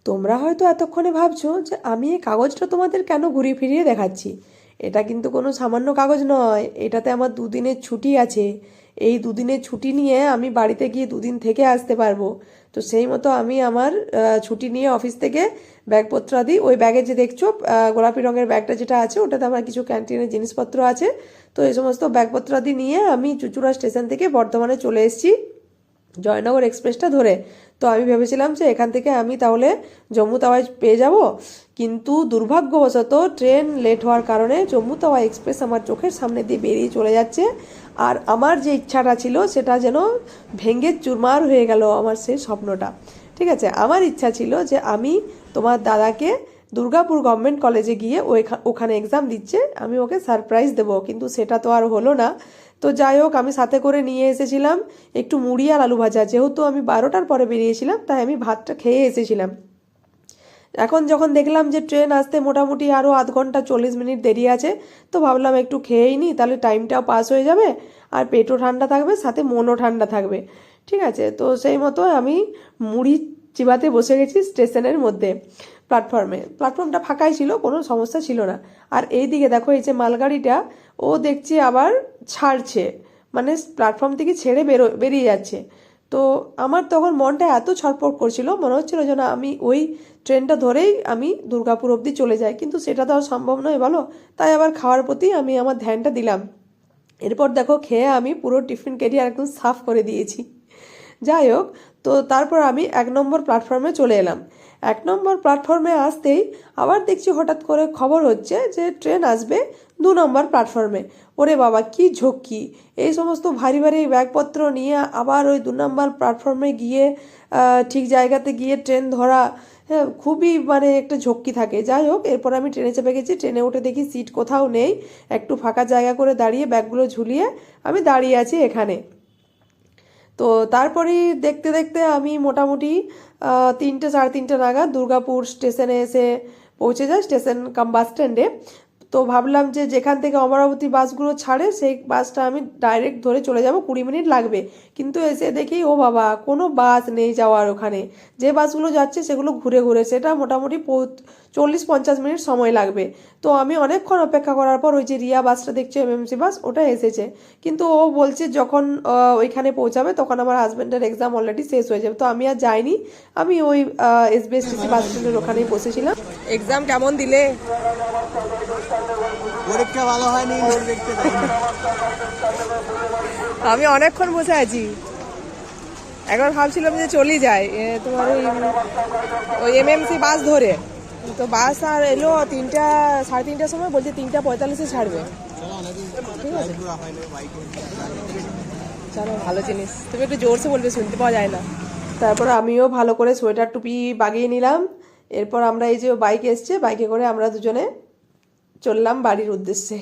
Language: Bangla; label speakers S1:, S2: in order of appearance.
S1: তোমরা হয়তো এতক্ষণে ভাবছো যে আমি এই কাগজটা তোমাদের কেন ঘুরিয়ে ফিরিয়ে দেখাচ্ছি। এটা কিন্তু কোনো সামান্য কাগজ নয়, এটাতে আমার দুদিনের ছুটি আছে। এই দুদিনের ছুটি নিয়ে আমি বাড়িতে গিয়ে দুদিন থেকে আসতে পারবো। তো সেই মতো আমি আমার ছুটি নিয়ে অফিস থেকে ব্যাগপত্র দিই। ওই ব্যাগে যে দেখছো গোলাপি রঙের ব্যাগটা যেটা আছে, ওটাতে আমার কিছু ক্যান্টিনের জিনিসপত্র আছে। তো এই সমস্ত ব্যাগপত্রাদি নিয়ে আমি চুঁচুড়া স্টেশন থেকে বর্ধমানে চলে এসেছি জয়নগর এক্সপ্রেসটা ধরে। তো আমি ভেবেছিলাম যে এখান থেকে আমি তাহলে জম্মু তাওয়াই পেয়ে যাব, কিন্তু দুর্ভাগ্যবশত ট্রেন লেট হওয়ার কারণে জম্মু তাওয়াই এক্সপ্রেস আমার চোখের সামনে দিয়ে বেরিয়ে চলে যাচ্ছে। আর আমার যে ইচ্ছাটা ছিল সেটা যেন ভেঙে চুরমার হয়ে গেল, আমার সেই স্বপ্নটা। ঠিক আছে, আমার ইচ্ছা ছিল যে আমি তোমার দাদাকে দুর্গাপুর গভর্নমেন্ট কলেজে গিয়ে ওখানে এক্সাম দিচ্ছে, আমি ওকে সারপ্রাইজ দেবো, কিন্তু সেটা তো আর হলো না। তো যাই হোক, আমি সাথে করে নিয়ে এসেছিলাম একটু মুড়ি আর আলু ভাজা। যেহেতু আমি 12টার পরে বেরিয়েছিলাম, তাই আমি ভাতটা খেয়ে এসেছিলাম। এখন যখন দেখলাম যে ট্রেন আসতে মোটামুটি আরও আধ ঘন্টা 40 মিনিট দেরি আছে, তো ভাবলাম একটু খেয়েই নিই, তাহলে টাইমটাও পাস হয়ে যাবে আর পেটও ঠান্ডা থাকবে, সাথে মনও ঠান্ডা থাকবে। ঠিক আছে, তো সেই মতো আমি মুড়ি চিবাতে বসে গেছি স্টেশনের মধ্যে। প্ল্যাটফর্মটা ফাঁকাই ছিল, কোনো সমস্যা ছিল না। আর এই দিকে দেখো, এই যে মালগাড়িটা, ও দেখছি আবার ছাড়ছে, মানে প্ল্যাটফর্ম থেকে ছেড়ে বেরিয়ে যাচ্ছে। তো আমার তখন মনটা এত ছটফট করছিল, মনে হচ্ছিল যেন আমি ওই ট্রেনটা ধরেই আমি দুর্গাপুর অবধি চলে যাই, কিন্তু সেটা তো আর সম্ভব নয় বলো। তাই আবার খাওয়ার প্রতি আমি আমার ধ্যানটা দিলাম। এরপর দেখো, খেয়ে আমি পুরো টিফিন ক্যারিয়ার একদম সাফ করে দিয়েছি। যাই হোক, তো তারপর আমি 1 নম্বর প্ল্যাটফর্মে চলে এলাম। 1 নম্বর প্ল্যাটফর্মে আসতেই আবার দেখছি হঠাৎ করে খবর হচ্ছে যে ট্রেন আসবে 2 নম্বর প্ল্যাটফর্মে। ওরে বাবা, কি ঝক্কি! এই সমস্ত ভারী ভারী ব্যাগপত্র নিয়ে আবার ওই 2 নম্বর প্ল্যাটফর্মে গিয়ে ঠিক জায়গাতে গিয়ে ট্রেন ধরা, হ্যাঁ, খুবই মানে একটা ঝক্কি থাকে। যাই হোক, এরপর আমি ট্রেনে চেপে গেছি। ট্রেনে উঠে দেখি সিট কোথাও নেই, একটু ফাঁকা জায়গা করে দাঁড়িয়ে ব্যাগগুলো ঝুলিয়ে আমি দাঁড়িয়ে আছি এখানে। তো তারপরেই দেখতে দেখতে আমি মোটামুটি 3টে সাড়ে 3টে নাগাদ দুর্গাপুর স্টেশনে এসে পৌঁছে যাই, স্টেশন কাম বাস স্ট্যান্ডে। তো ভাবলাম যে যেখান থেকে অমরাবতী বাসগুলো ছাড়ে সেই বাসটা আমি ডাইরেক্ট ধরে চলে যাব, 20 মিনিট লাগবে। কিন্তু এসে দেখি ও বাবা, কোনো বাস নেই যাওয়ার ওখানে। যে বাসগুলো যাচ্ছে সেগুলো ঘুরে ঘুরে, সেটা মোটামুটি 40-50 মিনিট সময় লাগবে। তো আমি অনেকক্ষণ অপেক্ষা করার পর ওই যে রিয়া বাসটা দেখছি, এমএমসি বাস, ওটা এসেছে। কিন্তু ও বলছে যখন ওইখানে পৌঁছাবে তখন আমার হাজব্যান্ডের এক্সাম অলরেডি শেষ হয়ে যাবে। তো আমি আর যাইনি, আমি ওই এসবিএসটিসি বাস স্ট্যান্ডের ওখানেই বসেছিলাম। এক্সাম কেমন দিলে?
S2: পরীক্ষা ভালো হয়নি, দেখতে পাইনি।
S1: আমি অনেকক্ষণ বসে আছি, একবার ভাবছিলাম যে চলে যায় তোমার ওই এমএমসি বাস ধরে। তো বাস আর এলো 3টা সাড়ে 3টার সময়, বলছে 3টা 45-এ ছাড়বে। ঠিক আছে, চলো, ভালো জিনিস। তুমি একটু জোরসে বলবে, শুনতে পাওয়া যায় না। তারপর আমিও ভালো করে সোয়েটার টুপি বাগিয়ে নিলাম। এরপর আমরা এই যে বাইকে এসছে, বাইকে করে আমরা দুজনে চললাম বাড়ির উদ্দেশ্যে।